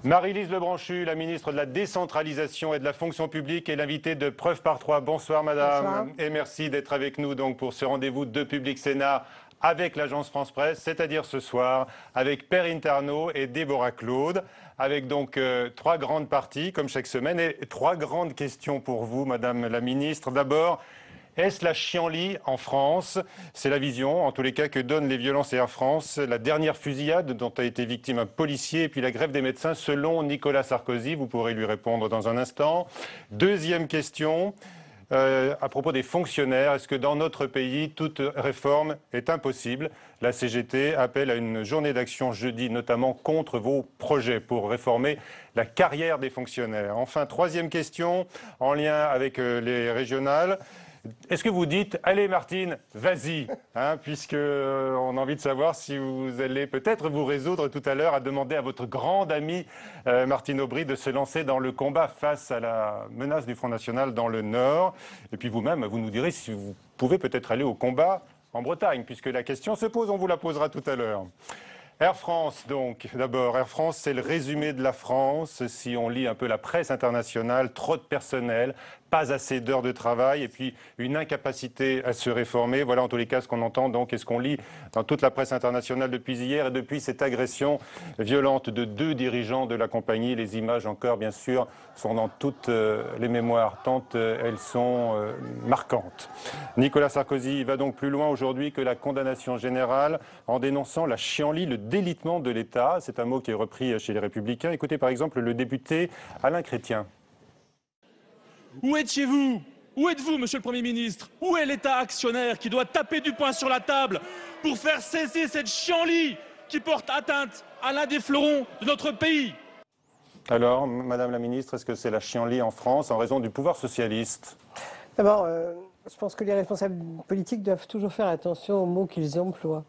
Marie-Lise Lebranchu, la ministre de la décentralisation et de la fonction publique, est l'invitée de Preuve par 3. Bonsoir madame. Bonsoir. Et merci d'être avec nous donc pour ce rendez-vous de Public Sénat avec l'agence France Presse, c'est-à-dire ce soir avec Perrine Tarnaud et Déborah Claude, avec donc trois grandes parties comme chaque semaine et trois grandes questions pour vous madame la ministre. D'abord, est-ce la chienlit en France? C'est la vision, en tous les cas, que donnent les violences Air France. La dernière fusillade dont a été victime un policier et puis la grève des médecins selon Nicolas Sarkozy. Vous pourrez lui répondre dans un instant. Deuxième question, à propos des fonctionnaires. Est-ce que dans notre pays, toute réforme est impossible? La CGT appelle à une journée d'action jeudi, notamment contre vos projets pour réformer la carrière des fonctionnaires. Enfin, troisième question, en lien avec les régionales. Est-ce que vous dites, allez Martine, vas-y, puisque on a envie de savoir si vous allez peut-être vous résoudre tout à l'heure à demander à votre grande amie Martine Aubry de se lancer dans le combat face à la menace du Front National dans le Nord. Et puis vous-même, vous nous direz si vous pouvez peut-être aller au combat en Bretagne, puisque la question se pose, on vous la posera tout à l'heure. Air France, donc, d'abord. Air France, c'est le résumé de la France. Si on lit un peu la presse internationale, trop de personnel, pas assez d'heures de travail et puis une incapacité à se réformer. Voilà en tous les cas ce qu'on entend donc et ce qu'on lit dans toute la presse internationale depuis hier et depuis cette agression violente de deux dirigeants de la compagnie. Les images encore, bien sûr, sont dans toutes les mémoires, tant elles sont marquantes. Nicolas Sarkozy va donc plus loin aujourd'hui que la condamnation générale en dénonçant la chienlit, le délitement de l'État. C'est un mot qui est repris chez les Républicains. Écoutez par exemple le député Alain Chrétien. Où étiez-vous? Où êtes-vous, monsieur le Premier ministre? Où est l'État actionnaire qui doit taper du poing sur la table pour faire cesser cette chienlit qui porte atteinte à l'un des fleurons de notre pays? Alors, madame la ministre, est-ce que c'est la chienlit en France en raison du pouvoir socialiste? D'abord, je pense que les responsables politiques doivent toujours faire attention aux mots qu'ils emploient.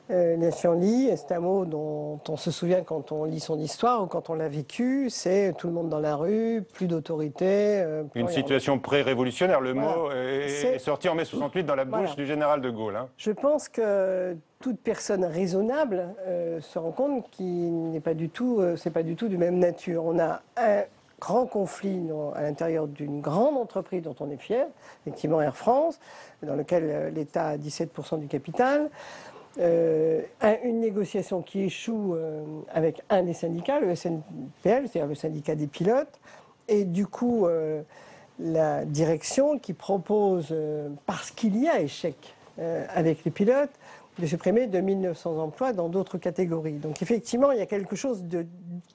La chienlit, c'est un mot dont on se souvient quand on lit son histoire ou quand on l'a vécu. C'est tout le monde dans la rue, plus d'autorité. Une situation pré-révolutionnaire. Le mot est sorti en mai 68 dans la bouche du général de Gaulle. Je pense que toute personne raisonnable se rend compte qu'il n'est pas du tout, c'est pas du tout de même nature. On a un grand conflit à l'intérieur d'une grande entreprise dont on est fier, effectivement Air France, dans lequel l'État a 17% du capital. Une négociation qui échoue avec un des syndicats, le SNPL, c'est-à-dire le syndicat des pilotes, et du coup la direction qui propose, parce qu'il y a échec avec les pilotes, de supprimer 2900 emplois dans d'autres catégories. Donc effectivement, il y a quelque chose de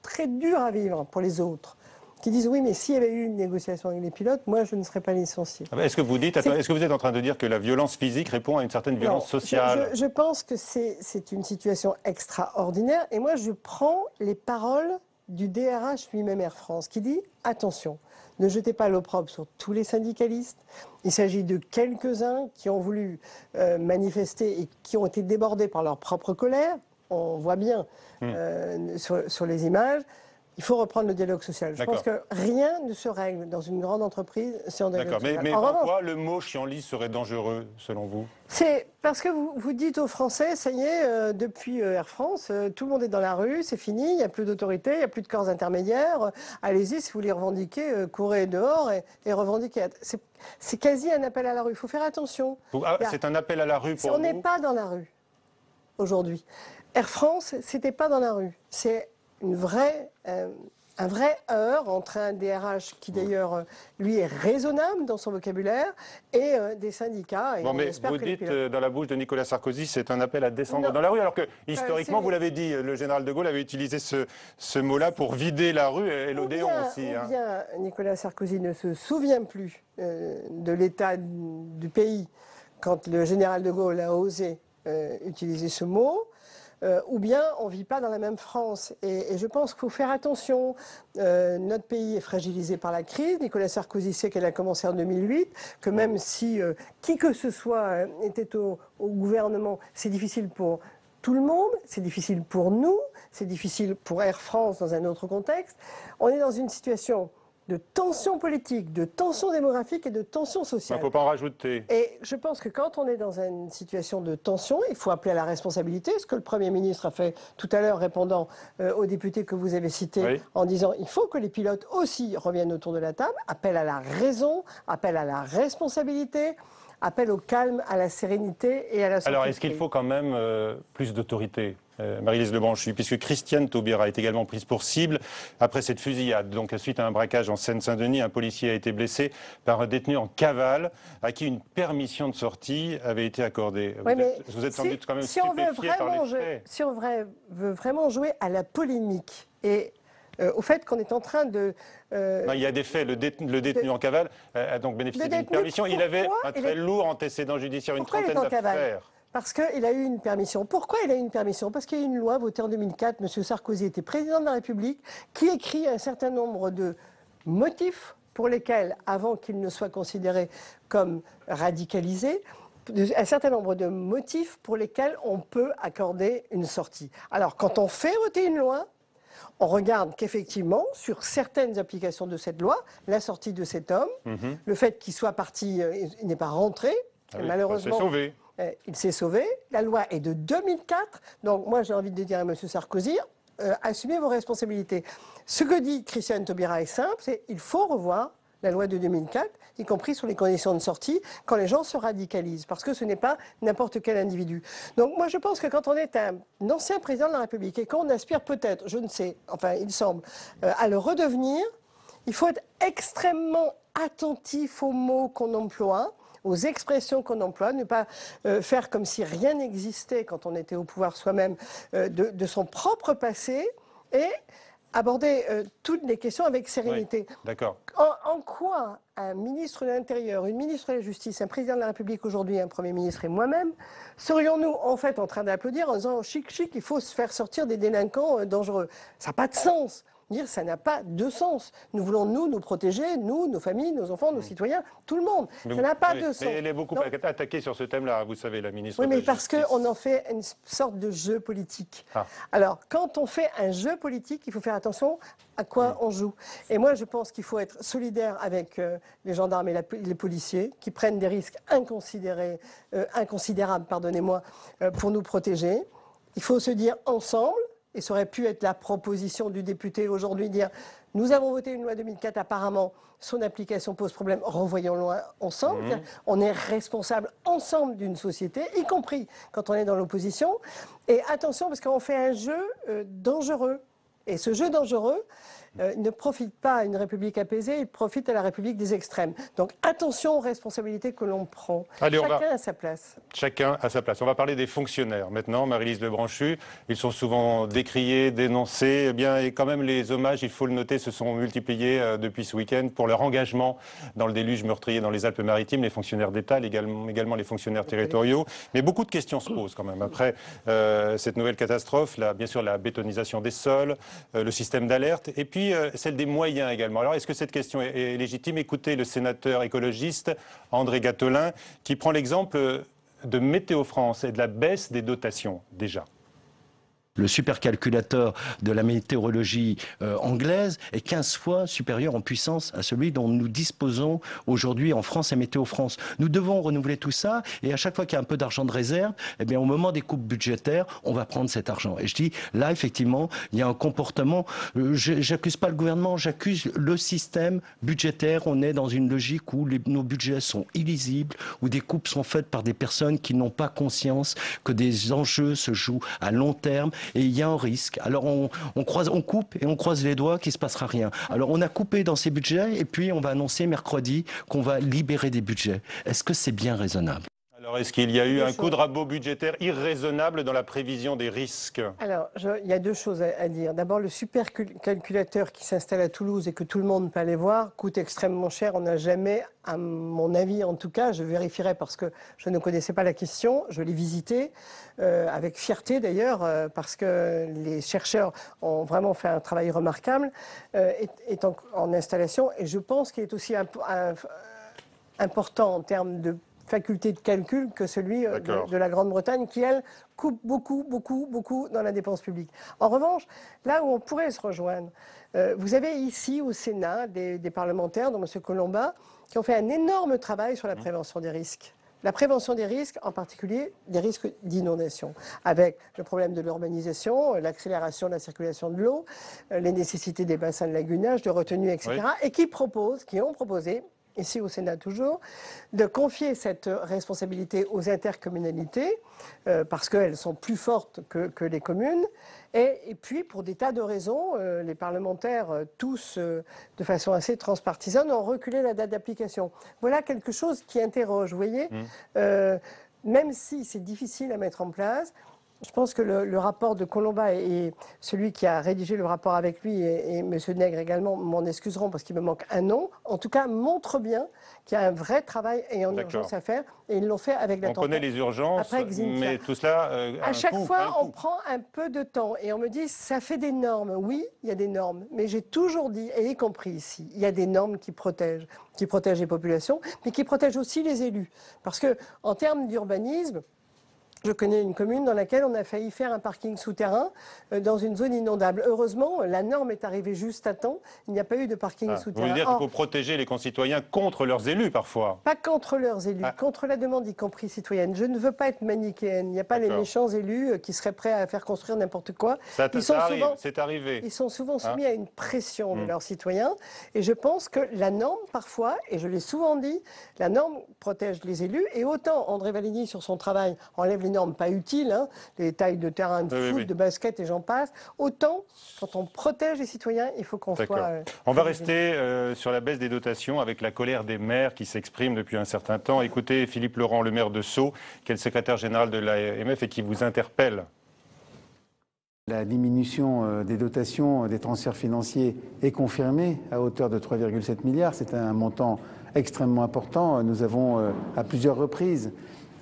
très dur à vivre pour les autres, qui disent oui, mais s'il y avait eu une négociation avec les pilotes, moi je ne serais pas licencié. Est-ce que vous dites, est-ce que vous êtes en train de dire que la violence physique répond à une certaine violence sociale? Je pense que c'est une situation extraordinaire. Et moi je prends les paroles du DRH lui-même Air France, qui dit attention, ne jetez pas l'opprobre sur tous les syndicalistes. Il s'agit de quelques-uns qui ont voulu manifester et qui ont été débordés par leur propre colère. On voit bien sur les images. Il faut reprendre le dialogue social. Je pense que rien ne se règle dans une grande entreprise sans dialogue social. D'accord, mais pourquoi le mot chienlit serait dangereux, selon vous? C'est parce que vous dites aux Français, ça y est, depuis Air France, tout le monde est dans la rue, c'est fini, il n'y a plus d'autorité, il n'y a plus de corps intermédiaires. Allez-y, si vous les revendiquez, courez dehors et revendiquez. C'est quasi un appel à la rue. Il faut faire attention. C'est un appel à la rue pour vous? On n'est pas dans la rue, aujourd'hui. Air France, c'était pas dans la rue. C'est un vrai heurt entre un DRH qui d'ailleurs lui est raisonnable dans son vocabulaire et des syndicats. Et bon, mais vous dites dans la bouche de Nicolas Sarkozy, c'est un appel à descendre dans la rue, alors que historiquement, vous l'avez dit, le général de Gaulle avait utilisé ce mot-là pour vider la rue et l'Odéon aussi. Ou bien Nicolas Sarkozy ne se souvient plus de l'état du pays quand le général de Gaulle a osé utiliser ce mot. Ou bien on ne vit pas dans la même France. Et je pense qu'il faut faire attention. Notre pays est fragilisé par la crise. Nicolas Sarkozy sait qu'elle a commencé en 2008, que même si qui que ce soit était au gouvernement, c'est difficile pour tout le monde, c'est difficile pour nous, c'est difficile pour Air France dans un autre contexte. On est dans une situation de tension politique, de tension démographique et de tension Il sociale. ne faut pas en rajouter. Et je pense que quand on est dans une situation de tension, il faut appeler à la responsabilité, ce que le Premier ministre a fait tout à l'heure, répondant aux députés que vous avez cités, Oui. en disant il faut que les pilotes aussi reviennent autour de la table, appel à la raison, appel à la responsabilité, appel au calme, à la sérénité et à la santé. Alors, est-ce qu'il faut quand même plus d'autorité, Marie-Lise Lebranchu, puisque Christiane Taubira est également prise pour cible après cette fusillade. Donc, suite à un braquage en Seine-Saint-Denis, un policier a été blessé par un détenu en cavale à qui une permission de sortie avait été accordée. Oui, Vous êtes sans doute quand même si on veut stupéfié par vraiment les faits. si on veut vraiment jouer à la polémique et au fait qu'on est en train de... Non, il y a des faits. Le détenu en cavale a donc bénéficié d'une permission. Il avait un très lourd antécédent judiciaire, une trentaine d'affaires. Parce qu'il a eu une permission. Pourquoi il a eu une permission? Parce qu'il y a eu une loi votée en 2004, M. Sarkozy était président de la République, qui écrit un certain nombre de motifs pour lesquels, avant qu'il ne soit considéré comme radicalisé, un certain nombre de motifs pour lesquels on peut accorder une sortie. Alors, quand on fait voter une loi, on regarde qu'effectivement, sur certaines applications de cette loi, la sortie de cet homme, le fait qu'il soit parti, il n'est pas rentré, malheureusement... Il s'est sauvé. Il s'est sauvé. La loi est de 2004. Donc moi, j'ai envie de dire à M. Sarkozy, assumez vos responsabilités. Ce que dit Christiane Taubira est simple, c'est qu'il faut revoir la loi de 2004, y compris sur les conditions de sortie, quand les gens se radicalisent, parce que ce n'est pas n'importe quel individu. Donc moi, je pense que quand on est un ancien président de la République et qu'on aspire peut-être, je ne sais, enfin il semble, à le redevenir, il faut être extrêmement attentif aux mots qu'on emploie, aux expressions qu'on emploie, ne pas faire comme si rien n'existait quand on était au pouvoir soi-même de son propre passé et aborder toutes les questions avec sérénité. Oui, d'accord. En quoi un ministre de l'Intérieur, une ministre de la Justice, un président de la République aujourd'hui, un Premier ministre et moi-même, serions-nous en fait en train d'applaudir en disant « chic, chic, il faut se faire sortir des délinquants dangereux ». Ça n'a pas de sens. Dire ça n'a pas de sens. Nous voulons nous protéger, nous, nos familles, nos enfants, nos citoyens, tout le monde. Ça n'a pas de sens. Mais elle est beaucoup attaquée sur ce thème-là, vous savez, la ministre Oui, de la mais parce Justice. qu'on en fait une sorte de jeu politique. Ah. Alors, quand on fait un jeu politique, il faut faire attention à quoi on joue. Et moi, je pense qu'il faut être solidaire avec les gendarmes et les policiers qui prennent des risques inconsidérables, pardonnez-moi, pour nous protéger. Il faut se dire ensemble, et ça aurait pu être la proposition du député aujourd'hui, dire nous avons voté une loi 2004, apparemment son application pose problème, revoyons-la ensemble. On est responsable ensemble d'une société, y compris quand on est dans l'opposition. Et attention, parce qu'on fait un jeu dangereux. Et ce jeu dangereux ne profite pas à une République apaisée, il profite à la République des extrêmes. Donc attention aux responsabilités que l'on prend. Allez, chacun à sa place. Chacun à sa place. On va parler des fonctionnaires maintenant, Marie-Lise Lebranchu. Ils sont souvent décriés, dénoncés. Eh bien, et quand même, les hommages, il faut le noter, se sont multipliés depuis ce week-end pour leur engagement dans le déluge meurtrier dans les Alpes-Maritimes, les fonctionnaires d'État, également les fonctionnaires territoriaux. Mais beaucoup de questions se posent quand même. Après cette nouvelle catastrophe, bien sûr, la bétonisation des sols, le système d'alerte, et puis celle des moyens également. Alors, est-ce que cette question est légitime? Écoutez le sénateur écologiste André Gattolin, qui prend l'exemple de Météo France et de la baisse des dotations, déjà. Le supercalculateur de la météorologie anglaise est 15 fois supérieur en puissance à celui dont nous disposons aujourd'hui en France et Météo France. Nous devons renouveler tout ça et à chaque fois qu'il y a un peu d'argent de réserve, eh bien, au moment des coupes budgétaires, on va prendre cet argent. Et je dis, là, effectivement, il y a un comportement, j'accuse pas le gouvernement, j'accuse le système budgétaire. On est dans une logique où nos budgets sont illisibles, où des coupes sont faites par des personnes qui n'ont pas conscience que des enjeux se jouent à long terme. Et il y a un risque. Alors on coupe et on croise les doigts qu'il ne se passera rien. Alors on a coupé dans ces budgets et puis on va annoncer mercredi qu'on va libérer des budgets. Est-ce que c'est bien raisonnable ? Alors, est-ce qu'il y a eu un coup de rabot budgétaire irraisonnable dans la prévision des risques? Alors, il y a deux choses à dire. D'abord, le supercalculateur qui s'installe à Toulouse et que tout le monde peut aller voir coûte extrêmement cher. On n'a jamais, à mon avis en tout cas, je vérifierai parce que je ne connaissais pas la question, je l'ai visité, avec fierté d'ailleurs, parce que les chercheurs ont vraiment fait un travail remarquable, est en installation. Et je pense qu'il est aussi important en termes de faculté de calcul que celui de la Grande-Bretagne, qui, elle, coupe beaucoup dans la dépense publique. En revanche, là où on pourrait se rejoindre, vous avez ici au Sénat des parlementaires, dont M. Colomba, qui ont fait un énorme travail sur la prévention des risques. La prévention des risques, en particulier des risques d'inondation, avec le problème de l'urbanisation, l'accélération de la circulation de l'eau, les nécessités des bassins de lagunage, de retenue, etc. Oui. Et qui ont proposé, ici au Sénat toujours, de confier cette responsabilité aux intercommunalités, parce qu'elles sont plus fortes que les communes. Et puis, pour des tas de raisons, les parlementaires, tous de façon assez transpartisane, ont reculé la date d'application. Voilà quelque chose qui interroge, vous voyez. Même si c'est difficile à mettre en place, je pense que le rapport de Colomba et celui qui a rédigé le rapport avec lui et M. Nègre également m'en excuseront parce qu'il me manque un nom, en tout cas montre bien qu'il y a un vrai travail et en urgence à faire et ils l'ont fait avec la tempête. On connaît les urgences, mais tout cela à chaque fois on prend un peu de temps et on me dit ça fait des normes. Oui, il y a des normes, mais j'ai toujours dit, et y compris ici, il y a des normes qui protègent les populations, mais qui protègent aussi les élus. Parce que en termes d'urbanisme, je connais une commune dans laquelle on a failli faire un parking souterrain dans une zone inondable. Heureusement, la norme est arrivée juste à temps. Il n'y a pas eu de parking souterrain. Vous voulez dire qu'il faut protéger les concitoyens contre leurs élus, parfois? Pas contre leurs élus, contre la demande, y compris citoyenne. Je ne veux pas être manichéenne. Il n'y a pas les méchants élus qui seraient prêts à faire construire n'importe quoi. C'est arrivé. Ils sont souvent soumis à une pression de leurs citoyens. Et je pense que la norme, parfois, et je l'ai souvent dit, la norme protège les élus. Et autant André Valigny, sur son travail, enlève les normes pas utiles, hein, les tailles de terrain de foot, de basket et j'en passe. Autant, quand on protège les citoyens, il faut qu'on soit... on va rester sur la baisse des dotations avec la colère des maires qui s'exprime depuis un certain temps. Écoutez Philippe Laurent, le maire de Sceaux, qui est le secrétaire général de l'AMF et qui vous interpelle. La diminution des dotations, des transferts financiers est confirmée à hauteur de 3,7 milliards. C'est un montant extrêmement important. Nous avons à plusieurs reprises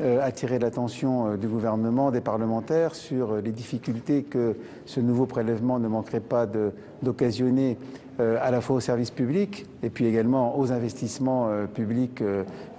attirer l'attention du gouvernement, des parlementaires sur les difficultés que ce nouveau prélèvement ne manquerait pas d'occasionner à la fois aux services publics et puis également aux investissements publics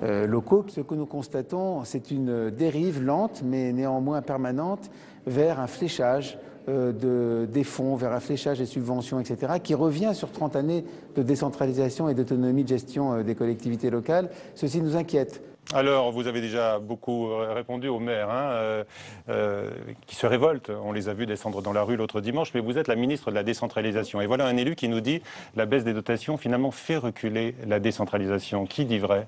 locaux. Ce que nous constatons, c'est une dérive lente mais néanmoins permanente vers un fléchage des fonds, vers un fléchage des subventions, etc., qui revient sur 30 années de décentralisation et d'autonomie de gestion des collectivités locales. Ceci nous inquiète. Alors, vous avez déjà beaucoup répondu aux maires qui se révoltent. On les a vus descendre dans la rue l'autre dimanche, mais vous êtes la ministre de la décentralisation. Et voilà un élu qui nous dit la baisse des dotations, finalement, fait reculer la décentralisation. Qui dit vrai ?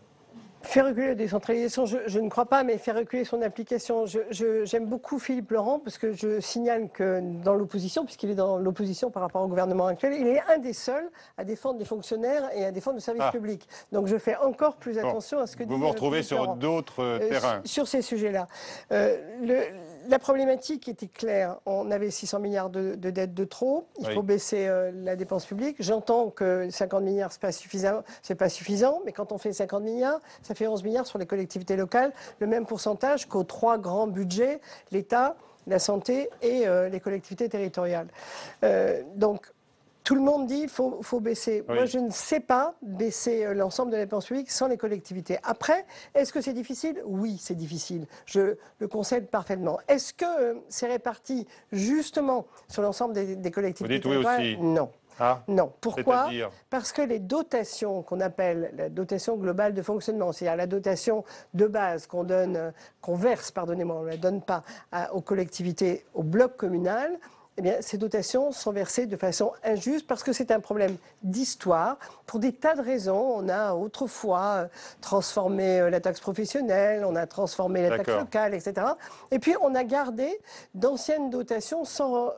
Faire reculer la décentralisation, je ne crois pas, mais faire reculer son application. J'aime beaucoup Philippe Laurent, parce que je signale que dans l'opposition, puisqu'il est dans l'opposition par rapport au gouvernement actuel, il est un des seuls à défendre les fonctionnaires et à défendre le service public. Donc je fais encore plus attention à ce que dit Vous vous retrouvez sur d'autres terrains. Sur ces sujets-là. La problématique était claire. On avait 600 milliards de dettes de trop. Il faut baisser la dépense publique. J'entends que 50 milliards, c'est pas suffisant, mais quand on fait 50 milliards, ça fait 11 milliards sur les collectivités locales, le même pourcentage qu'aux trois grands budgets, l'État, la santé et les collectivités territoriales. Donc, tout le monde dit qu'il faut baisser. Moi, je ne sais pas baisser l'ensemble de la dépense publique sans les collectivités. Après, est-ce que c'est difficile? Oui, c'est difficile. Je le concède parfaitement. Est-ce que c'est réparti justement sur l'ensemble des collectivités territoriales? Vous dites oui aussi. Non. Non. Pourquoi? Parce que les dotations qu'on appelle la dotation globale de fonctionnement, c'est-à-dire la dotation de base qu'on verse, pardonnez-moi, on ne la donne pas aux collectivités, au bloc communal, eh bien, ces dotations sont versées de façon injuste parce que c'est un problème d'histoire. Pour des tas de raisons, on a autrefois transformé la taxe professionnelle, on a transformé la taxe locale, etc. Et puis, on a gardé d'anciennes dotations sans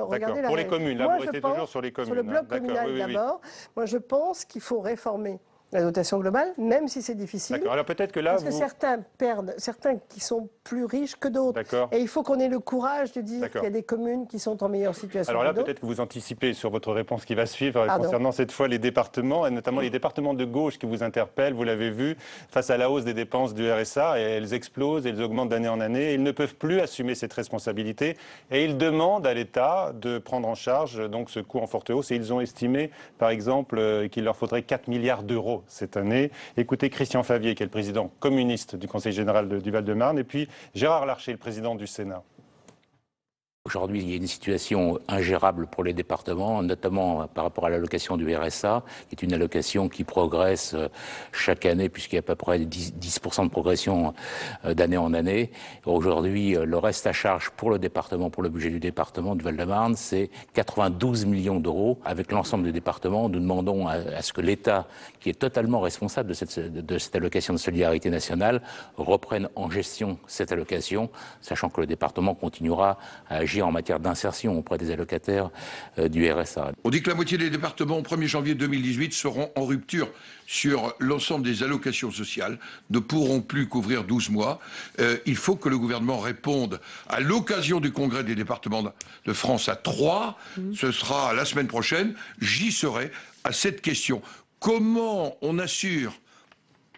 regarder la Pour les communes, là, vous restez toujours sur les communes. Sur le bloc communal d'abord. Moi, je pense qu'il faut réformer la dotation globale, même si c'est difficile. Alors peut-être que là, parce que certains perdent, certains qui sont plus riches que d'autres. Et il faut qu'on ait le courage de dire qu'il y a des communes qui sont en meilleure situation. Alors là, peut-être que vous anticipez sur votre réponse qui va suivre concernant cette fois les départements, et notamment les départements de gauche qui vous interpellent. Vous l'avez vu, face à la hausse des dépenses du RSA, et elles explosent, elles augmentent d'année en année. Ils ne peuvent plus assumer cette responsabilité, et ils demandent à l'État de prendre en charge donc ce coût en forte hausse. Et ils ont estimé, par exemple, qu'il leur faudrait 4 milliards d'euros. euros cette année. Écoutez Christian Favier, qui est le président communiste du Conseil général du Val-de-Marne, et puis Gérard Larcher, le président du Sénat. Aujourd'hui, il y a une situation ingérable pour les départements, notamment par rapport à l'allocation du RSA, qui est une allocation qui progresse chaque année, puisqu'il y a à peu près 10% de progression d'année en année. Aujourd'hui, le reste à charge pour le département, pour le budget du département du Val-de-Marne, c'est 92 millions d'euros. Avec l'ensemble des départements, nous demandons à ce que l'État, qui est totalement responsable de cette allocation de solidarité nationale, reprenne en gestion cette allocation, sachant que le département continuera à agir en matière d'insertion auprès des allocataires du RSA. On dit que la moitié des départements au 1er janvier 2018 seront en rupture sur l'ensemble des allocations sociales, ne pourront plus couvrir 12 mois. Il faut que le gouvernement réponde à l'occasion du congrès des départements de France à 3. Ce sera la semaine prochaine. J'y serai à cette question. Comment on assure,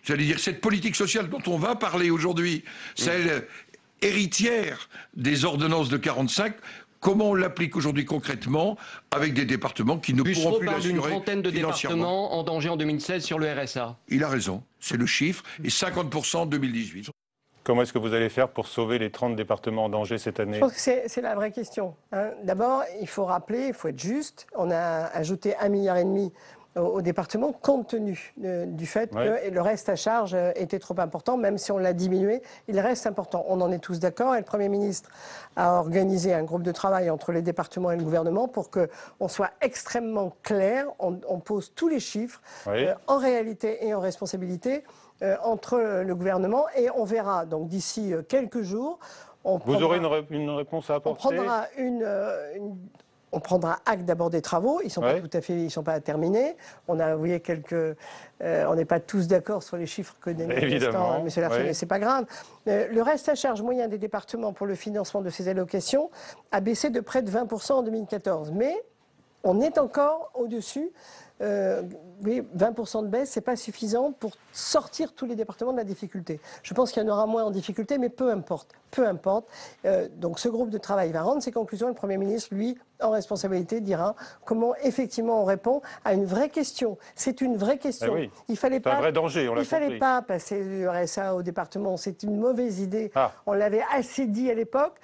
j'allais dire, cette politique sociale dont on va parler aujourd'hui, celle héritière des ordonnances de 45, comment on l'applique aujourd'hui concrètement avec des départements qui ne pourront plus l'assurer d'une trentaine de départements en danger en 2016 sur le RSA. Il a raison, c'est le chiffre, et 50% en 2018. Comment est-ce que vous allez faire pour sauver les 30 départements en danger cette année? Je pense que c'est la vraie question. D'abord, il faut rappeler, il faut être juste, on a ajouté 1,5 milliard au département, compte tenu du fait que le reste à charge était trop important, même si on l'a diminué, il reste important. On en est tous d'accord et le Premier ministre a organisé un groupe de travail entre les départements et le gouvernement pour qu'on soit extrêmement clair, on pose tous les chiffres en réalité et en responsabilité entre le gouvernement et on verra donc d'ici quelques jours. Vous aurez une réponse à apporter? On prendra acte d'abord des travaux, ils ne sont pas tout à fait, ils sont pas terminés. On a, vous voyez, on n'est pas tous d'accord sur les chiffres que donne l'instant M. Larcher, mais c'est pas grave. Le reste à charge moyen des départements pour le financement de ces allocations a baissé de près de 20% en 2014, mais on est encore au-dessus. Oui, 20% de baisse, c'est pas suffisant pour sortir tous les départements de la difficulté. Je pense qu'il y en aura moins en difficulté, mais peu importe. Peu importe. Donc ce groupe de travail va rendre ses conclusions. Le Premier ministre, lui, en responsabilité, dira comment effectivement on répond à une vraie question. C'est une vraie question. Oui. Il fallait pas. Un vrai danger, on l'a compris. Il fallait pas passer du RSA au département. C'est une mauvaise idée. On l'avait assez dit à l'époque.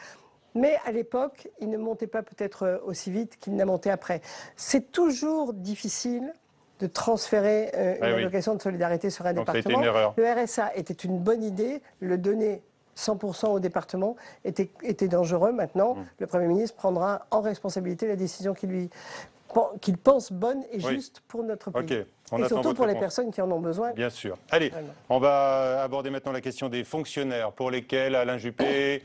Mais à l'époque, il ne montait pas peut-être aussi vite qu'il n'a monté après. C'est toujours difficile de transférer une allocation de solidarité sur un département. Une erreur. Le RSA était une bonne idée, le donner 100% au département était dangereux. Maintenant, le Premier ministre prendra en responsabilité la décision qu'il pense bonne et juste pour notre pays. Et surtout pour les personnes qui en ont besoin. Bien sûr. Allez, on va aborder maintenant la question des fonctionnaires pour lesquels Alain Juppé,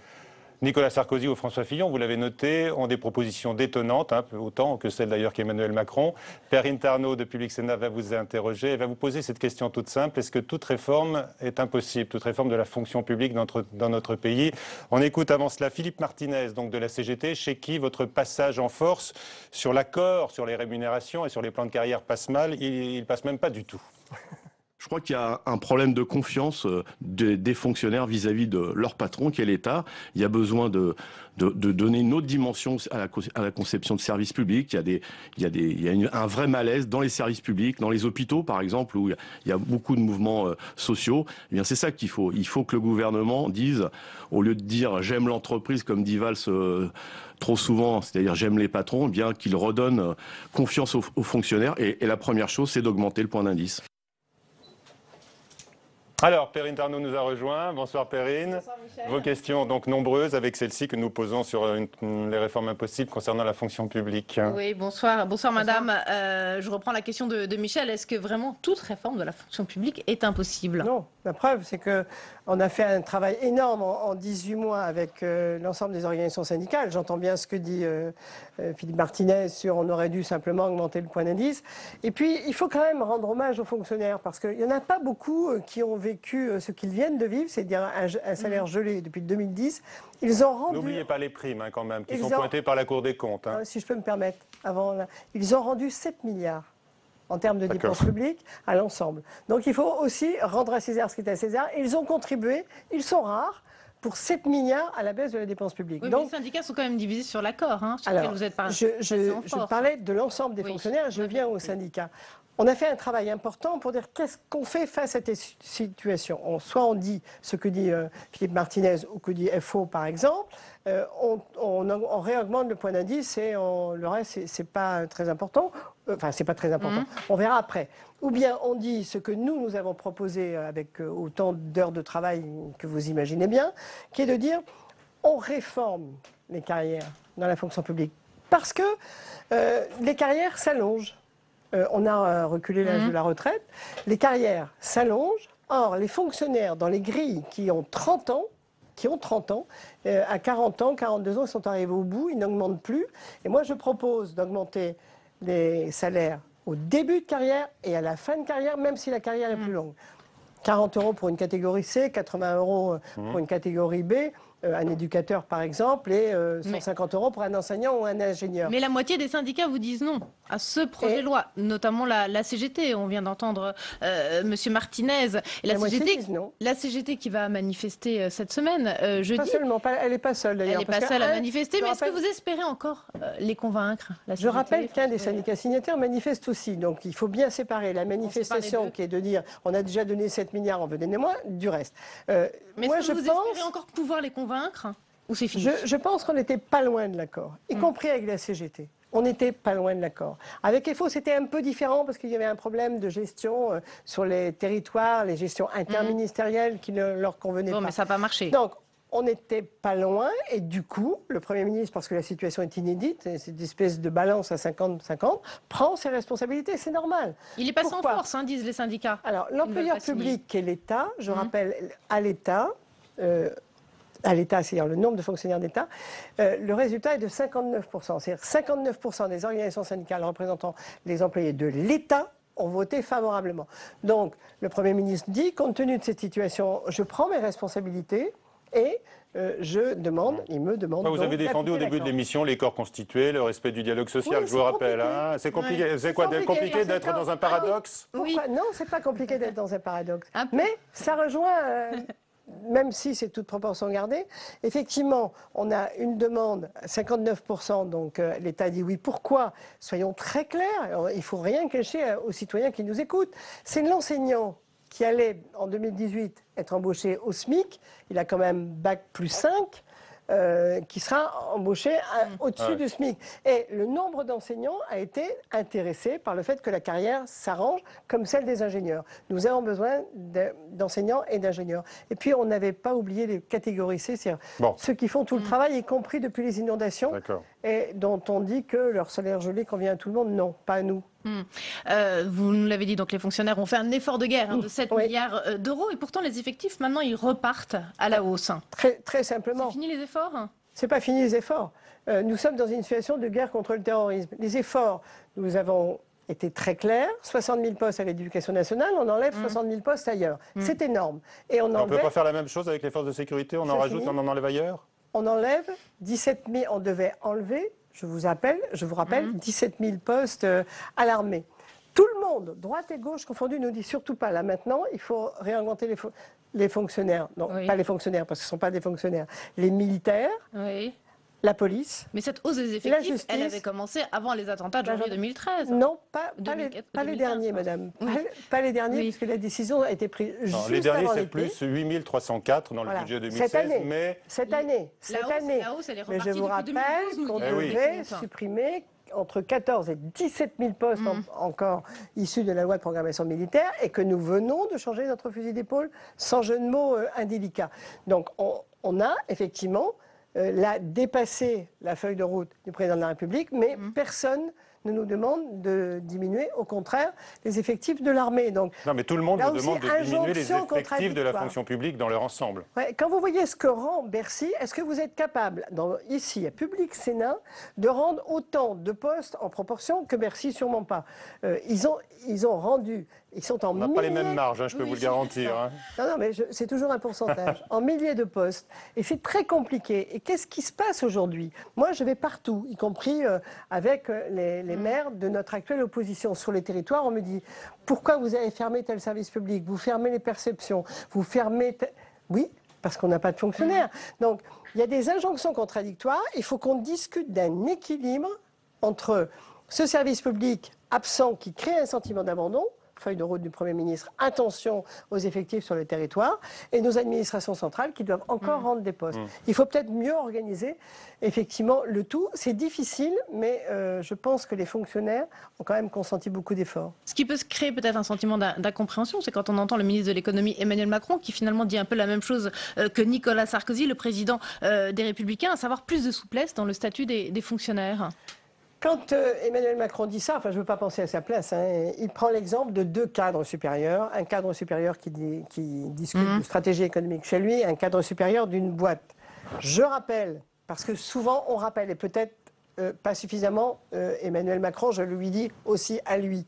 Nicolas Sarkozy ou François Fillon, vous l'avez noté, ont des propositions détonnantes, autant que celles d'ailleurs qu'Emmanuel Macron. Perrine Tarnaud de Public Sénat va vous interroger et va vous poser cette question toute simple. Est-ce que toute réforme est impossible, toute réforme de la fonction publique dans notre pays? On écoute avant cela Philippe Martinez, donc de la CGT, chez qui votre passage en force sur l'accord, sur les rémunérations et sur les plans de carrière passe mal, il passe même pas du tout. Je crois qu'il y a un problème de confiance des fonctionnaires vis-à-vis de leur patron, qui est l'État. Il y a besoin de donner une autre dimension à la conception de services publics. Il y a un vrai malaise dans les services publics, dans les hôpitaux par exemple, où il y a beaucoup de mouvements sociaux. Eh bien, c'est ça qu'il faut. Il faut que le gouvernement dise, au lieu de dire j'aime l'entreprise comme dit Valls trop souvent, c'est-à-dire j'aime les patrons, eh bien qu'il redonne confiance aux fonctionnaires. Et la première chose, c'est d'augmenter le point d'indice. Alors, Perrine Tarnaud nous a rejoint. Bonsoir Perrine. Bonsoir Michel. Vos questions donc nombreuses avec celle-ci que nous posons sur les réformes impossibles concernant la fonction publique. Oui, bonsoir. Bonsoir madame. Je reprends la question de Michel. Est-ce que vraiment toute réforme de la fonction publique est impossible? Non. La preuve, c'est qu'on a fait un travail énorme en 18 mois avec l'ensemble des organisations syndicales. J'entends bien ce que dit Philippe Martinez sur on aurait dû simplement augmenter le point d'indice. Et puis, il faut quand même rendre hommage aux fonctionnaires parce qu'il n'y en a pas beaucoup qui ont vécu ce qu'ils viennent de vivre, c'est-à-dire un salaire gelé depuis 2010. Ils ont rendu... N'oubliez pas les primes quand même, qui sont pointées par la Cour des comptes. Si je peux me permettre, ils ont rendu 7 milliards. En termes de dépenses publiques, à l'ensemble. Donc il faut aussi rendre à César ce qui est à César. Ils ont contribué, ils sont rares, pour 7 milliards à la baisse de la dépense publique. Oui, Donc, mais les syndicats sont quand même divisés sur l'accord, hein, sur alors, lequel vous êtes je parlais de l'ensemble des fonctionnaires, je viens aux syndicats. On a fait un travail important pour dire qu'est-ce qu'on fait face à cette situation. Soit on dit ce que dit Philippe Martinez ou que dit FO par exemple, on réaugmente le point d'indice et le reste c'est pas très important. Enfin c'est pas très important. On verra après. Ou bien on dit ce que nous avons proposé avec autant d'heures de travail que vous imaginez bien, qui est de dire on réforme les carrières dans la fonction publique parce que les carrières s'allongent. On a reculé l'âge de la retraite. Les carrières s'allongent. Or, les fonctionnaires dans les grilles qui ont 30 ans, à 40 ans, 42 ans, ils sont arrivés au bout, ils n'augmentent plus. Et moi, je propose d'augmenter les salaires au début de carrière et à la fin de carrière, même si la carrière est plus longue. 40 € pour une catégorie C, 80 € pour une catégorie B. Un éducateur par exemple, et 150 € pour un enseignant ou un ingénieur. Mais la moitié des syndicats vous disent non à ce projet de loi, notamment la CGT. On vient d'entendre Monsieur Martinez. Et la CGT, disent non. La CGT qui va manifester cette semaine, jeudi. Pas seulement, elle n'est pas seule d'ailleurs. Elle n'est pas seule à manifester, mais est-ce que vous espérez encore les convaincre, la CGT? Je rappelle qu'un des syndicats signataires manifeste aussi. Donc il faut bien séparer la manifestation qui est de dire on a déjà donné 7 milliards, on veut donner moins, du reste. Mais est-ce que vous espérez encore pouvoir les convaincre ou c'est fini? Je pense qu'on n'était pas loin de l'accord, y compris avec la CGT. On n'était pas loin de l'accord. Avec FO, c'était un peu différent parce qu'il y avait un problème de gestion sur les territoires, les gestions interministérielles qui ne leur convenaient pas. Mais ça n'a pas marché. Donc, on n'était pas loin et du coup, le Premier ministre, parce que la situation est inédite, c'est une espèce de balance à 50-50, prend ses responsabilités, c'est normal. Il est passé en force, disent les syndicats. Alors, l'employeur public qui est l'État, je rappelle, à l'État, c'est-à-dire le nombre de fonctionnaires d'État, le résultat est de 59%. C'est-à-dire 59% des organisations syndicales représentant les employés de l'État ont voté favorablement. Donc, le Premier ministre dit, compte tenu de cette situation, je prends mes responsabilités et il me demande. Vous avez défendu au début de l'émission les corps constitués, le respect du dialogue social, je vous rappelle. C'est compliqué. C'est quoi, compliqué d'être dans un paradoxe? Non, c'est pas compliqué d'être dans un paradoxe. Mais ça rejoint. Même si c'est toute proportion gardée, effectivement, on a une demande, 59%, donc l'État dit oui. Pourquoi? Soyons très clairs, il ne faut rien cacher aux citoyens qui nous écoutent. C'est l'enseignant qui allait, en 2018, être embauché au SMIC, il a quand même Bac plus 5, qui sera embauché au-dessus du SMIC. Et le nombre d'enseignants a été intéressé par le fait que la carrière s'arrange comme celle des ingénieurs. Nous avons besoin d'enseignants et d'ingénieurs. Et puis, on n'avait pas oublié les catégories C, c'est-à-dire ceux qui font tout le travail, y compris depuis les inondations, et dont on dit que leur salaire gelé convient à tout le monde. Non, pas à nous. Vous nous l'avez dit, donc les fonctionnaires ont fait un effort de guerre de 7 milliards d'euros et pourtant les effectifs maintenant ils repartent à la hausse. Très simplement. C'est fini les efforts? C'est pas fini les efforts. Nous sommes dans une situation de guerre contre le terrorisme. Les efforts, nous avons été très clairs, 60 000 postes à l'éducation nationale, on enlève 60 000 postes ailleurs. C'est énorme. Et on ne peut pas faire la même chose avec les forces de sécurité, on en rajoute, on en enlève ailleurs? On enlève 17 000, on devait enlever, je vous rappelle, 17 000 postes à l'armée. Tout le monde, droite et gauche confondus, nous dit surtout pas. Là maintenant, il faut réaugmenter les fonctionnaires. Non, pas les fonctionnaires, parce que ce ne sont pas des fonctionnaires. Les militaires, la police. Mais cette hausse des effectifs, elle avait commencé avant les attentats de janvier 2013. Non, pas les derniers, madame. Pas les derniers, puisque la décision a été prise juste avant l'été. Les derniers, c'est plus 8 304 dans le budget 2016. Cette année. La hausse, elle est repartie. Mais je vous rappelle qu'on devait supprimer entre 14 et 17 000 postes encore issus de la loi de programmation militaire et que nous venons de changer notre fusil d'épaule sans jeu de mots indélicat. Donc on a effectivement dépassé la feuille de route du président de la République, mais personne ne nous demande de diminuer, au contraire, les effectifs de l'armée. Donc, non, mais tout le monde nous demande de diminuer les effectifs de la fonction publique dans leur ensemble. Quand vous voyez ce que rend Bercy, est-ce que vous êtes capable, ici, à Public Sénat, de rendre autant de postes en proportion que Bercy? Sûrement pas. Ils ont rendu, ils sont en milliers... On n'a pas les mêmes marges, je peux vous le garantir. Non, mais c'est toujours un pourcentage, en milliers de postes. Et c'est très compliqué. Et qu'est-ce qui se passe aujourd'hui? Moi, je vais partout, y compris avec les maires de notre actuelle opposition. Sur les territoires, on me dit, pourquoi vous avez fermé tel service public? Vous fermez les perceptions, vous fermez... Oui, parce qu'on n'a pas de fonctionnaires. Donc, il y a des injonctions contradictoires. Il faut qu'on discute d'un équilibre entre ce service public absent qui crée un sentiment d'abandon, feuille de route du Premier ministre, attention aux effectifs sur le territoire, et nos administrations centrales qui doivent encore rendre des postes. Il faut peut-être mieux organiser effectivement le tout. C'est difficile, mais je pense que les fonctionnaires ont quand même consenti beaucoup d'efforts. Ce qui peut se créer peut-être un sentiment d'incompréhension, c'est quand on entend le ministre de l'économie Emmanuel Macron qui finalement dit un peu la même chose que Nicolas Sarkozy, le président des Républicains, à savoir plus de souplesse dans le statut des fonctionnaires. Quand Emmanuel Macron dit ça, enfin je ne veux pas penser à sa place, hein, il prend l'exemple de 2 cadres supérieurs. Un cadre supérieur qui discute de stratégie économique chez lui, un cadre supérieur d'une boîte. Je rappelle, parce que souvent on rappelle, et peut-être pas suffisamment Emmanuel Macron, je lui dis aussi à lui,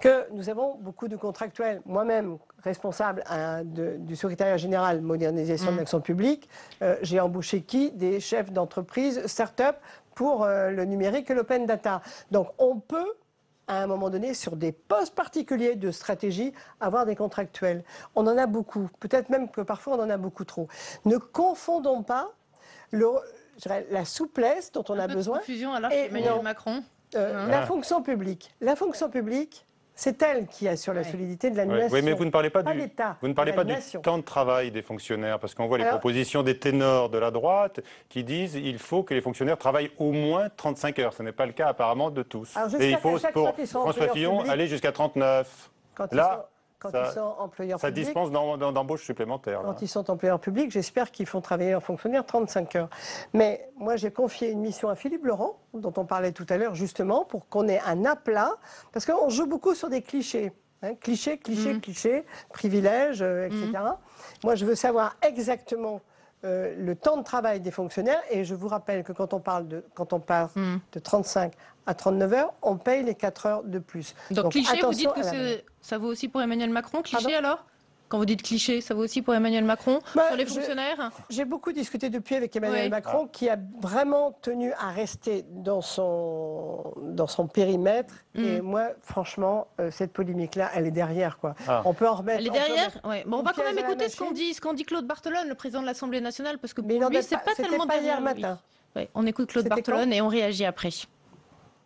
que nous avons beaucoup de contractuels. Moi-même, responsable du secrétariat général modernisation de l'action publique, j'ai embauché des chefs d'entreprise, start-up, pour le numérique et l'open data. Donc on peut, à un moment donné, sur des postes particuliers de stratégie, avoir des contractuels. On en a beaucoup. Peut-être même que parfois on en a beaucoup trop. Ne confondons pas la souplesse dont on a besoin. Confusion alors chez Emmanuel Macron. La fonction publique. La fonction publique, c'est elle qui assure la solidité de la nation. Oui, mais vous ne parlez pas, du nation. temps de travail des fonctionnaires, parce qu'on voit les propositions des ténors de la droite qui disent qu'il faut que les fonctionnaires travaillent au moins 35 heures. Ce n'est pas le cas apparemment de tous. Et il faut, pour François Fillon, aller jusqu'à 39. Quand ils sont employeurs publics, ça dispense d'embauche supplémentaire. Quand ils sont employeurs publics, j'espère qu'ils font travailler leurs fonctionnaires 35 heures. Mais moi, j'ai confié une mission à Philippe Laurent, dont on parlait tout à l'heure, justement, pour qu'on ait un aplat, parce qu'on joue beaucoup sur des clichés. Hein, clichés, privilèges, etc. Moi, je veux savoir exactement le temps de travail des fonctionnaires, et je vous rappelle que quand on parle de 35 à 39 heures, on paye les 4 heures de plus. Donc cliché, vous dites que ça vaut aussi pour Emmanuel Macron, cliché alors ? Quand vous dites cliché, ça vaut aussi pour Emmanuel Macron, sur les fonctionnaires ? J'ai beaucoup discuté depuis avec Emmanuel Macron, qui a vraiment tenu à rester dans son périmètre. Et moi, franchement, cette polémique-là, elle est derrière, quoi. On peut en remettre... Elle est derrière ? Bon, on va quand même écouter ce qu'on dit Claude Barthelone, le président de l'Assemblée nationale, parce que pour lui, c'est pas tellement derrière lui. On écoute Claude Barthelone et on réagit après.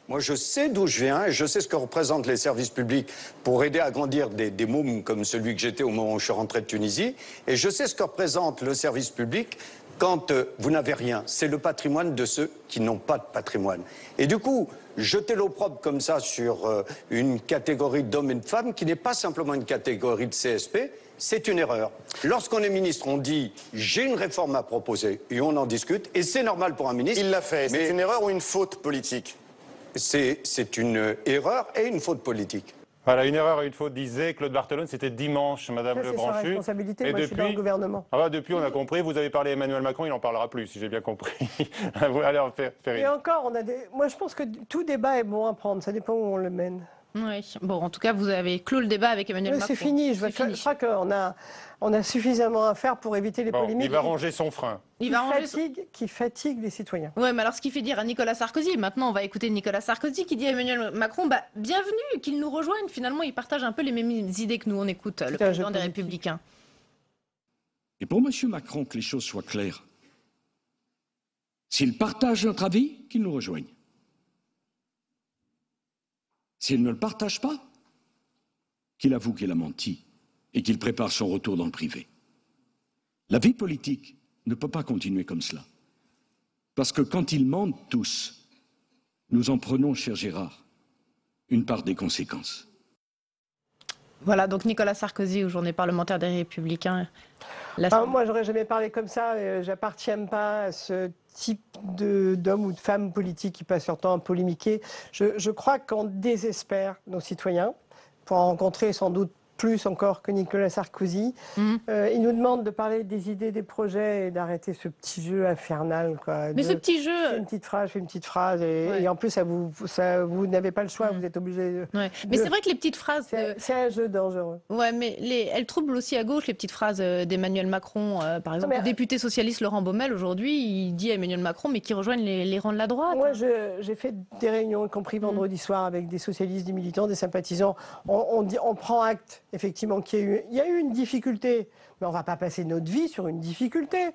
Moi, je sais d'où je viens et je sais ce que représentent les services publics pour aider à grandir des mômes comme celui que j'étais au moment où je suis rentré de Tunisie. Et je sais ce que représente le service public quand vous n'avez rien. C'est le patrimoine de ceux qui n'ont pas de patrimoine. Et du coup, jeter l'opprobre comme ça sur une catégorie d'hommes et de femmes qui n'est pas simplement une catégorie de CSP, c'est une erreur. Lorsqu'on est ministre, on dit « j'ai une réforme à proposer » et on en discute. Et c'est normal pour un ministre. Il l'a fait. C'est une erreur ou une faute politique ? C'est une erreur et une faute politique. Voilà, une erreur et une faute, disait Claude Barthelone. C'était dimanche, Madame Lebranchu. C'est sa responsabilité, moi je suis dans le gouvernement. Depuis, on a compris, vous avez parlé à Emmanuel Macron, il n'en parlera plus, si j'ai bien compris. Alors, Et encore, moi je pense que tout débat est bon à prendre, ça dépend où on le mène. Oui. Bon, en tout cas, vous avez clos le débat avec Emmanuel Macron. C'est fini. Je crois qu'on a suffisamment à faire pour éviter les polémiques. Il va ranger son frein. Qui fatigue les citoyens. Oui, mais alors ce qui fait dire à Nicolas Sarkozy, maintenant on va écouter Nicolas Sarkozy qui dit à Emmanuel Macron, bienvenue, qu'il nous rejoigne. Finalement, il partage un peu les mêmes idées que nous. On écoute le président des Républicains. Et pour M. Macron, que les choses soient claires, s'il partage notre avis, qu'il nous rejoigne. S'il ne le partage pas, qu'il avoue qu'il a menti et qu'il prépare son retour dans le privé. La vie politique ne peut pas continuer comme cela. Parce que quand ils mentent tous, nous en prenons, cher Gérard, une part des conséquences. Voilà, donc Nicolas Sarkozy, aux journées parlementaires des Républicains. Moi, j'aurais jamais parlé comme ça. J'appartiens pas à ce type d'hommes ou de femmes politiques qui passent leur temps à polémiquer. Je crois qu'on désespère nos citoyens pour en rencontrer sans doute plus encore que Nicolas Sarkozy. Il nous demande de parler des idées, des projets et d'arrêter ce petit jeu infernal. Mais ce petit jeu... Je fais une petite phrase et en plus, vous n'avez pas le choix, vous êtes obligé Mais c'est vrai que les petites phrases... C'est un jeu dangereux. Ouais, mais elles troublent aussi à gauche les petites phrases d'Emmanuel Macron. Par exemple, le député socialiste Laurent Baumel, aujourd'hui, il dit à Emmanuel Macron, mais qui rejoignent les rangs de la droite. Moi, j'ai fait des réunions, y compris vendredi soir, avec des socialistes, des militants, des sympathisants. On prend acte effectivement qu'il y a eu une difficulté, mais on ne va pas passer notre vie sur une difficulté.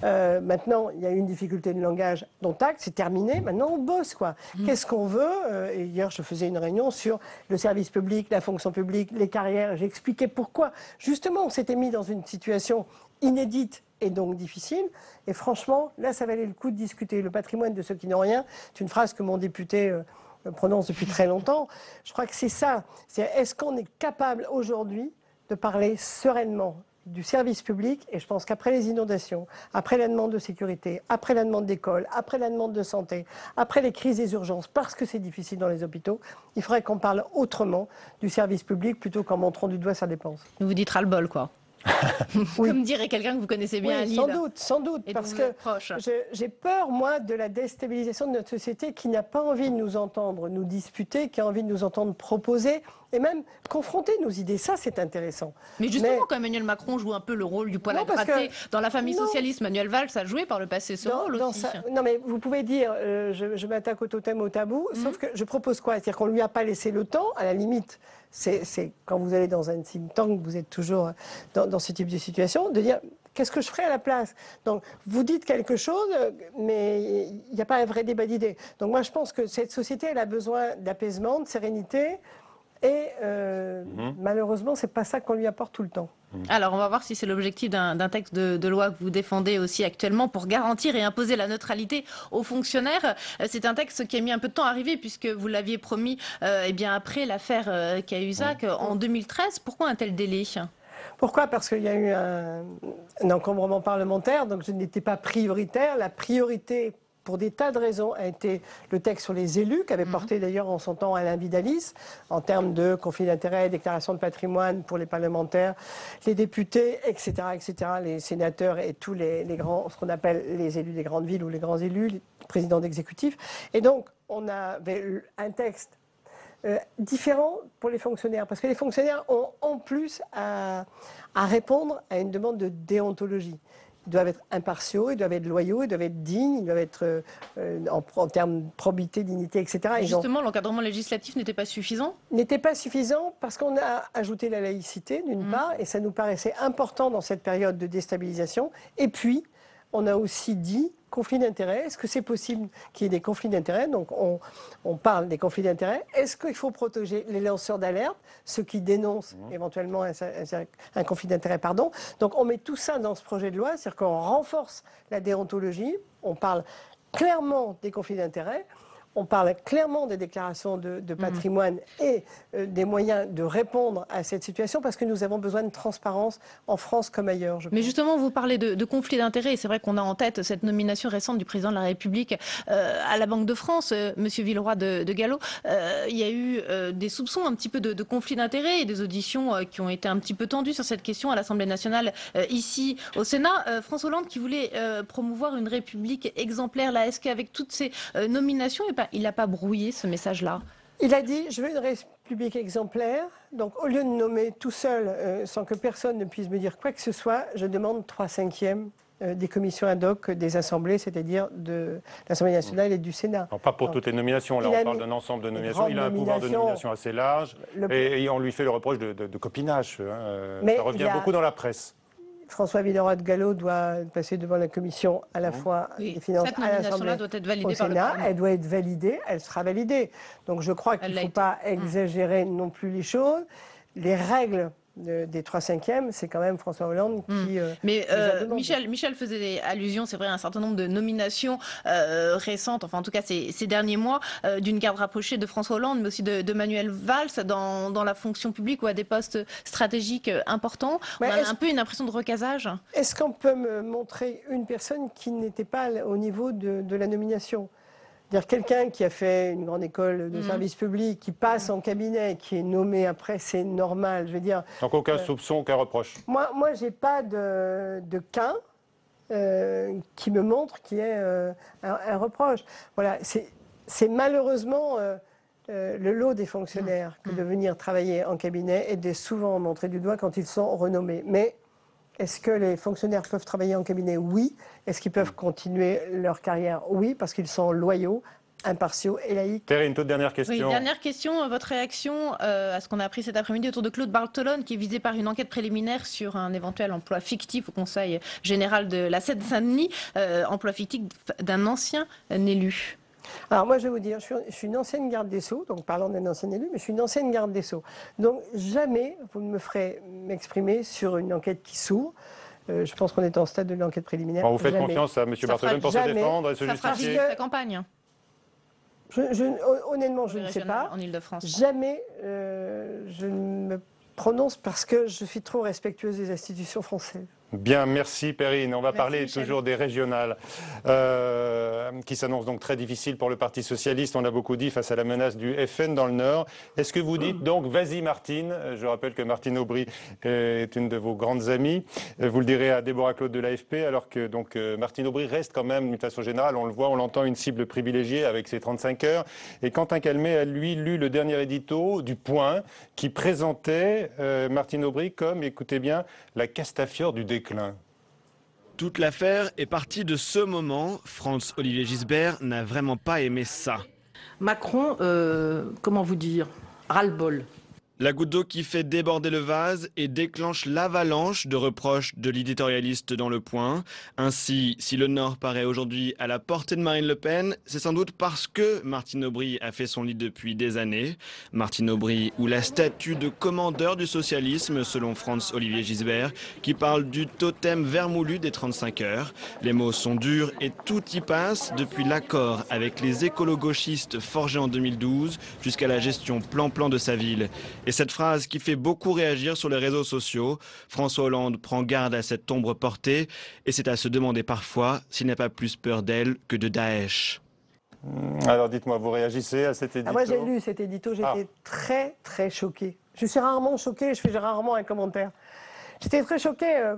Maintenant, il y a eu une difficulté de langage, dont acte, c'est terminé, maintenant on bosse, quoi. Qu'est-ce qu'on veut? Et hier, je faisais une réunion sur le service public, la fonction publique, les carrières, j'expliquais pourquoi. Justement, on s'était mis dans une situation inédite et donc difficile, et franchement, là, ça valait le coup de discuter. Le patrimoine de ceux qui n'ont rien, c'est une phrase que mon député prononce depuis très longtemps. Je crois que c'est ça. Est-ce qu'on est capable aujourd'hui de parler sereinement du service public? Et je pense qu'après les inondations, après la demande de sécurité, après la demande d'école, après la demande de santé, après les crises des urgences, parce que c'est difficile dans les hôpitaux, il faudrait qu'on parle autrement du service public plutôt qu'en montrant du doigt sa dépense. Vous dites ras-le-bol, quoi. Comme dirait quelqu'un que vous connaissez bien à Lille. Sans doute, parce que j'ai peur, moi, de la déstabilisation de notre société qui n'a pas envie de nous entendre nous disputer, qui a envie de nous entendre proposer et même confronter nos idées. Ça, c'est intéressant. Mais justement, quand Emmanuel Macron joue un peu le rôle du poil à gratter dans la famille socialiste, Manuel Valls a joué par le passé ce rôle aussi. Non, mais vous pouvez dire, je m'attaque au totem, au tabou, sauf que je propose quoi? C'est-à-dire qu'on ne lui a pas laissé le temps, à la limite. C'est quand vous allez dans un think tank, vous êtes toujours dans ce type de situation, de dire qu'est-ce que je ferais à la place? Donc vous dites quelque chose, mais il n'y a pas un vrai débat d'idées. Donc moi je pense que cette société, elle a besoin d'apaisement, de sérénité, et malheureusement, c'est pas ça qu'on lui apporte tout le temps. Alors, on va voir si c'est l'objectif d'un texte de loi que vous défendez aussi actuellement pour garantir et imposer la neutralité aux fonctionnaires. C'est un texte qui a mis un peu de temps à arriver puisque vous l'aviez promis bien après l'affaire Cahuzac en 2013. Pourquoi un tel délai ? Pourquoi? Parce qu'il y a eu un encombrement parlementaire, donc je n'étais pas prioritaire. La priorité, pour des tas de raisons, a été le texte sur les élus, qu'avait porté d'ailleurs en son temps Alain Vidalis, en termes de conflit d'intérêts, déclaration de patrimoine pour les parlementaires, les députés, etc., les sénateurs et tous les grands, ce qu'on appelle les élus des grandes villes ou les grands élus, les présidents d'exécutifs. Et donc, on avait un texte différent pour les fonctionnaires, parce que les fonctionnaires ont en plus à répondre à une demande de déontologie. Ils doivent être impartiaux, ils doivent être loyaux, ils doivent être dignes, ils doivent être en termes de probité, dignité, etc. Et justement, l'encadrement législatif n'était pas suffisant ? N'était pas suffisant parce qu'on a ajouté la laïcité, d'une part, et ça nous paraissait important dans cette période de déstabilisation. Et puis, on a aussi dit conflit d'intérêts. Est-ce que c'est possible qu'il y ait des conflits d'intérêts? Donc, on parle des conflits d'intérêts. Est-ce qu'il faut protéger les lanceurs d'alerte, ceux qui dénoncent éventuellement un conflit d'intérêts, pardon. Donc, on met tout ça dans ce projet de loi, c'est-à-dire qu'on renforce la déontologie, on parle clairement des conflits d'intérêts, on parle clairement des déclarations de patrimoine et des moyens de répondre à cette situation parce que nous avons besoin de transparence en France comme ailleurs. Mais justement, vous parlez de conflit d'intérêts et c'est vrai qu'on a en tête cette nomination récente du président de la République à la Banque de France, Monsieur Villeroy de Galhau. Il y a eu des soupçons un petit peu de conflit d'intérêts et des auditions qui ont été un petit peu tendues sur cette question à l'Assemblée nationale ici au Sénat. François Hollande qui voulait promouvoir une République exemplaire, là, est-ce qu'avec toutes ces nominations, il n'a pas brouillé ce message-là? Il a dit, je veux une République exemplaire. Donc, au lieu de nommer tout seul, sans que personne ne puisse me dire quoi que ce soit, je demande 3/5 des commissions ad hoc des assemblées, c'est-à-dire de l'Assemblée nationale et du Sénat. Non, pas pour toutes les nominations, là on parle d'un ensemble de nominations. Il a un pouvoir de nomination assez large et on lui fait le reproche de copinage. Ça revient beaucoup dans la presse. François Villeroy de Galhau doit passer devant la commission à la fois des finances à l'Assemblée doit être validée au Sénat. Elle doit être validée, elle sera validée. Donc je crois qu'il ne faut pas exagérer non plus les choses. Les règles des 3/5, c'est quand même François Hollande qui... Mais Michel faisait allusion, c'est vrai, à un certain nombre de nominations récentes, enfin en tout cas ces derniers mois, d'une garde rapprochée de François Hollande, mais aussi de Manuel Valls dans la fonction publique ou à des postes stratégiques importants. On a un peu une impression de recasage. Est-ce qu'on peut me montrer une personne qui n'était pas au niveau de la nomination? C'est-à-dire quelqu'un qui a fait une grande école de service public, qui passe en cabinet, qui est nommé après, c'est normal. Je veux dire. Donc aucun soupçon, aucun reproche. Moi, j'ai pas de cas qui me montre qu'il y ait un reproche. Voilà, c'est malheureusement le lot des fonctionnaires que de venir travailler en cabinet et de souvent montrer du doigt quand ils sont renommés. Mais est-ce que les fonctionnaires peuvent travailler en cabinet? Oui. Est-ce qu'ils peuvent continuer leur carrière? Oui, parce qu'ils sont loyaux impartiaux et laïques. Terry, une toute dernière question. Oui, dernière question. Votre réaction à ce qu'on a appris cet après-midi autour de Claude Bartolone, qui est visé par une enquête préliminaire sur un éventuel emploi fictif au Conseil général de la Seine-Saint-Denis, emploi fictif d'un ancien élu. Alors moi je vais vous dire, je suis une ancienne garde des Sceaux, donc parlant d'un ancien élu, mais je suis une ancienne garde des Sceaux. Donc jamais vous ne me ferez m'exprimer sur une enquête qui s'ouvre. Je pense qu'on est en stade de l'enquête préliminaire. Bon, vous faites confiance à M. Bartolone pour se défendre et se justifier. Ça fera sa campagne. Honnêtement, je ne sais pas. En Ile-de-France. Jamais je ne me prononce parce que je suis trop respectueuse des institutions françaises. Bien, merci Perrine. On va parler Michel. toujours des régionales qui s'annoncent donc très difficiles pour le Parti Socialiste. On l'a beaucoup dit face à la menace du FN dans le Nord. Est-ce que vous dites donc vas-y Martine? Je rappelle que Martine Aubry est une de vos grandes amies. Vous le direz à Déborah Claude de l'AFP, alors que donc Martine Aubry reste quand même, d'une façon générale, on le voit, on l'entend, une cible privilégiée avec ses 35 heures. Et Quentin Calmet a lui lu le dernier édito du Point qui présentait Martine Aubry comme, écoutez bien, la Castafiore du déclin. Toute l'affaire est partie de ce moment. Franz-Olivier Gisbert n'a vraiment pas aimé ça. Macron, comment vous dire, ras-le-bol. La goutte d'eau qui fait déborder le vase et déclenche l'avalanche de reproches de l'éditorialiste dans Le Point. Ainsi, si le Nord paraît aujourd'hui à la portée de Marine Le Pen, c'est sans doute parce que Martine Aubry a fait son lit depuis des années. Martine Aubry ou la statue de commandeur du socialisme, selon Franz-Olivier Gisbert, qui parle du totem vermoulu des 35 heures. Les mots sont durs et tout y passe, depuis l'accord avec les écolo-gauchistes forgé en 2012 jusqu'à la gestion plan-plan de sa ville. Et cette phrase qui fait beaucoup réagir sur les réseaux sociaux, François Hollande prend garde à cette ombre portée et c'est à se demander parfois s'il n'a pas plus peur d'elle que de Daesh. Alors dites-moi, vous réagissez à cet édito? Moi j'ai lu cet édito, j'étais très très choquée. Je suis rarement choquée, je fais rarement un commentaire. J'étais très choquée,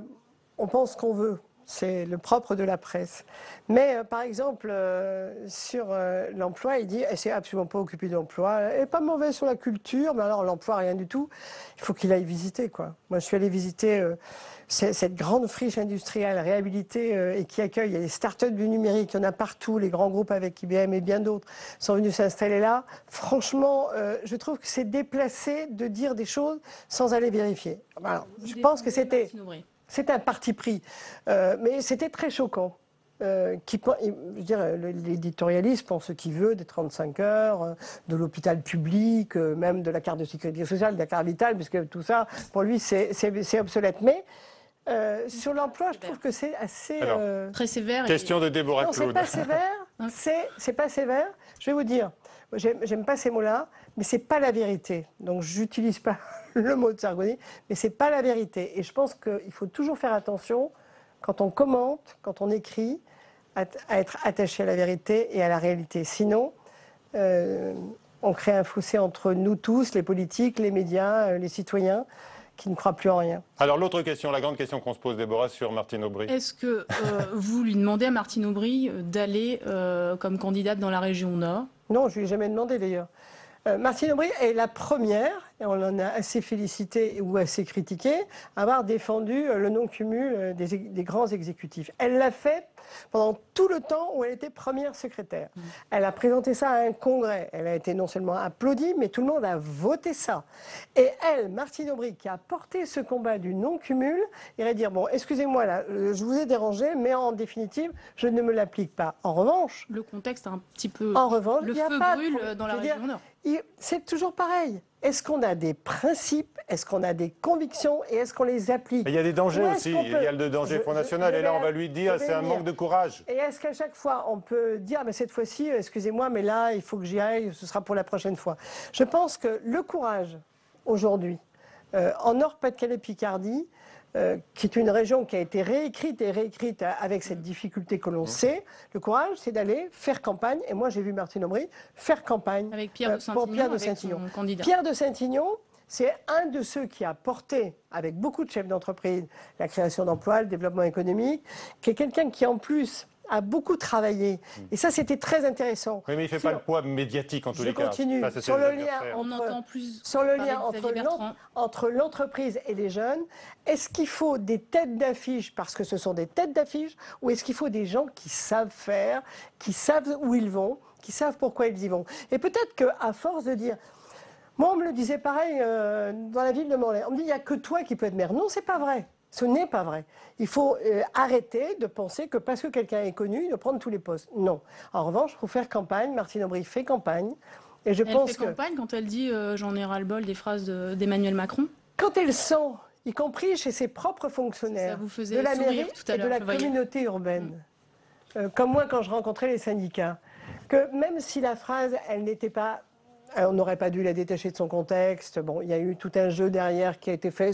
on pense qu'on veut. C'est le propre de la presse. Mais par exemple, sur l'emploi, il dit « c'est absolument pas occupé d'emploi, elle n'est pas mauvaise sur la culture, mais alors l'emploi, rien du tout ». Il faut qu'il aille visiter, quoi. Moi, je suis allée visiter cette grande friche industrielle réhabilitée et qui accueille, il y a des start-up du numérique, il y en a partout, les grands groupes avec IBM et bien d'autres sont venus s'installer là. Franchement, je trouve que c'est déplacé de dire des choses sans aller vérifier. Alors, je pense que c'est un parti pris, mais c'était très choquant. L'éditorialiste pense ce qu'il veut des 35 heures, de l'hôpital public, même de la carte de sécurité sociale, de la carte vitale, puisque tout ça, pour lui, c'est obsolète. Mais sur l'emploi, je trouve que c'est assez... très sévère. Question de Déborah Claude. Non, c'est pas sévère. C'est pas sévère. Je vais vous dire, j'aime pas ces mots-là, mais c'est pas la vérité. Donc, j'utilise pas le mot de Sarkozy, mais c'est pas la vérité. Et je pense qu'il faut toujours faire attention, quand on commente, quand on écrit, à être attaché à la vérité et à la réalité. Sinon, on crée un fossé entre nous tous, les politiques, les médias, les citoyens, qui ne croient plus en rien. Alors l'autre question, la grande question qu'on se pose, Déborah, sur Martine Aubry. Est-ce que vous lui demandez à Martine Aubry d'aller comme candidate dans la région Nord? Non, je ne lui ai jamais demandé d'ailleurs. Martine Aubry est la première, et on en a assez félicité ou assez critiqué, à avoir défendu le non-cumul des grands exécutifs. Elle l'a fait pendant tout le temps où elle était première secrétaire. Elle a présenté ça à un congrès. Elle a été non seulement applaudie, mais tout le monde a voté ça. Et elle, Martine Aubry, qui a porté ce combat du non-cumul, irait dire, bon, excusez-moi, là, je vous ai dérangé, mais en définitive, je ne me l'applique pas. En revanche... Le contexte est un petit peu... En revanche, le feu brûle dans la région Nord. C'est toujours pareil. Est-ce qu'on a des principes, est-ce qu'on a des convictions et est-ce qu'on les applique? Il y a des dangers aussi, il y a le danger Front National et là on va lui dire c'est un manque de courage. Et est-ce qu'à chaque fois on peut dire mais cette fois-ci, excusez-moi mais là il faut que j'y aille, ce sera pour la prochaine fois. Je pense que le courage aujourd'hui, en Nord-Pas-de-Calais-Picardie, qui est une région qui a été réécrite et réécrite avec cette difficulté que l'on sait. Le courage, c'est d'aller faire campagne. Et moi, j'ai vu Martine Aubry faire campagne avec Pierre de Saint-Ignon, Pierre de Saint-Ignon, c'est un de ceux qui a porté, avec beaucoup de chefs d'entreprise, la création d'emplois, le développement économique, qui est quelqu'un qui, en plus, a beaucoup travaillé. Et ça, c'était très intéressant. Oui, mais il ne fait pas le poids médiatique en tous les cas. Je continue. Ça, Sur le lien entre l'entreprise et les jeunes, est-ce qu'il faut des têtes d'affiche parce que ce sont des têtes d'affiche, ou est-ce qu'il faut des gens qui savent faire, qui savent où ils vont, qui savent pourquoi ils y vont? Et peut-être qu'à force de dire... Moi, on me le disait pareil dans la ville de Morlaix. On me dit, il n'y a que toi qui peux être maire. Non, c'est pas vrai. Ce n'est pas vrai. Il faut arrêter de penser que parce que quelqu'un est connu, il doit prendre tous les postes. Non. En revanche, il faut faire campagne. Martine Aubry fait campagne. Et je pense elle fait campagne quand elle dit j'en ai ras-le-bol des phrases d'Emmanuel Macron. Quand elle sent, y compris chez ses propres fonctionnaires, de la mairie et de la communauté urbaine, comme moi quand je rencontrais les syndicats, que même si la phrase, elle n'était pas... On n'aurait pas dû la détacher de son contexte. Bon, il y a eu tout un jeu derrière qui a été fait